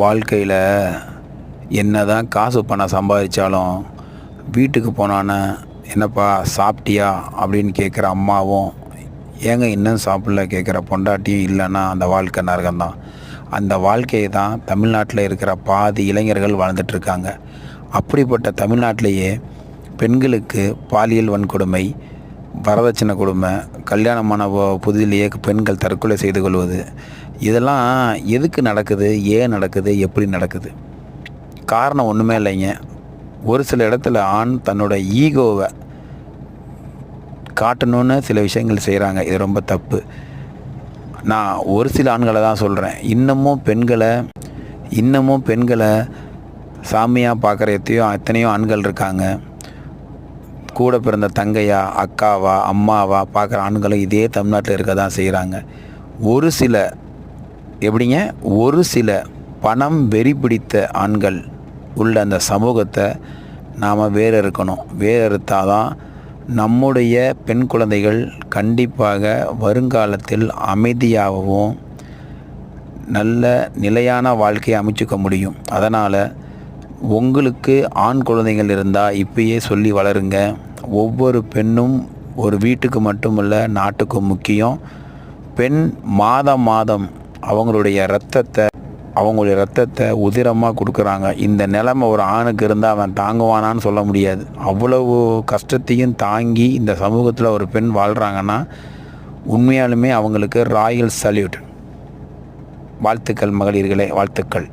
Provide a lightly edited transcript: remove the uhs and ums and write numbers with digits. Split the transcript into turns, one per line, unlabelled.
வாழ்க்கையில் என்ன தான் காசு பணம் சம்பாதிச்சாலும் வீட்டுக்கு போனானே என்னப்பா சாப்பிட்டியா அப்படின்னு கேட்குற அம்மாவும் ஏங்க இன்னும் சாப்பிடல கேட்குற பொண்டாட்டியும் இல்லைன்னா அந்த வாழ்க்கை நரகம்தான். அந்த வாழ்க்கையை தான் தமிழ்நாட்டில் இருக்கிற பாதி இளைஞர்கள் வாழ்ந்துட்டுருக்காங்க. அப்படிப்பட்ட தமிழ்நாட்டிலேயே பெண்களுக்கு பாலியல் வன்கொடுமை, வரதட்சணை கொடுமை, கல்யாணமான புதிலேயே பெண்கள் தற்கொலை செய்து கொள்வது, இதெல்லாம் எதுக்கு நடக்குது, ஏன் நடக்குது, எப்படி நடக்குது? காரணம் ஒன்றுமே இல்லைங்க. ஒரு சில இடத்துல ஆண் தன்னோட ஈகோவை காட்டணுன்னு சில விஷயங்கள் செய்கிறாங்க. இது ரொம்ப தப்பு. நான் ஒரு சில ஆண்களை தான் சொல்கிறேன். இன்னமும் பெண்களை சாமியாக பார்க்குற எத்தனையோ ஆண்கள் இருக்காங்க. கூட பிறந்த தங்கையா, அக்காவா, அம்மாவா பார்க்குற ஆண்களும் இதே தமிழ்நாட்டில் இருக்க தான் செய்கிறாங்க. ஒரு சில பணம் வெறி பிடித்த ஆண்கள் உள்ள அந்த சமூகத்தை நாம் வேறு இருத்தால் தான் நம்முடைய பெண் குழந்தைகள் கண்டிப்பாக வருங்காலத்தில் அமைதியாகவும் நல்ல நிலையான வாழ்க்கையை அமைச்சுக்க முடியும். அதனால் உங்களுக்கு ஆண் குழந்தைகள் இருந்தால் இப்பயே சொல்லி வளருங்க. ஒவ்வொரு பெண்ணும் ஒரு வீட்டுக்கு மட்டுமல்ல, நாட்டுக்கும் முக்கியம். பெண் மாதம் அவங்களுடைய ரத்தத்தை உதிரமாக கொடுக்குறாங்க. இந்த நிலைமை ஒரு ஆணுக்கு இருந்தால் அவன் தாங்குவானான்னு சொல்ல முடியாது. அவ்வளவு கஷ்டத்தையும் தாங்கி இந்த சமூகத்தில் ஒரு பெண் வாழ்கிறாங்கன்னா உண்மையாலுமே அவங்களுக்கு ராயல் சல்யூட். வாழ்த்துக்கள் மகளிர்களே, வாழ்த்துக்கள்.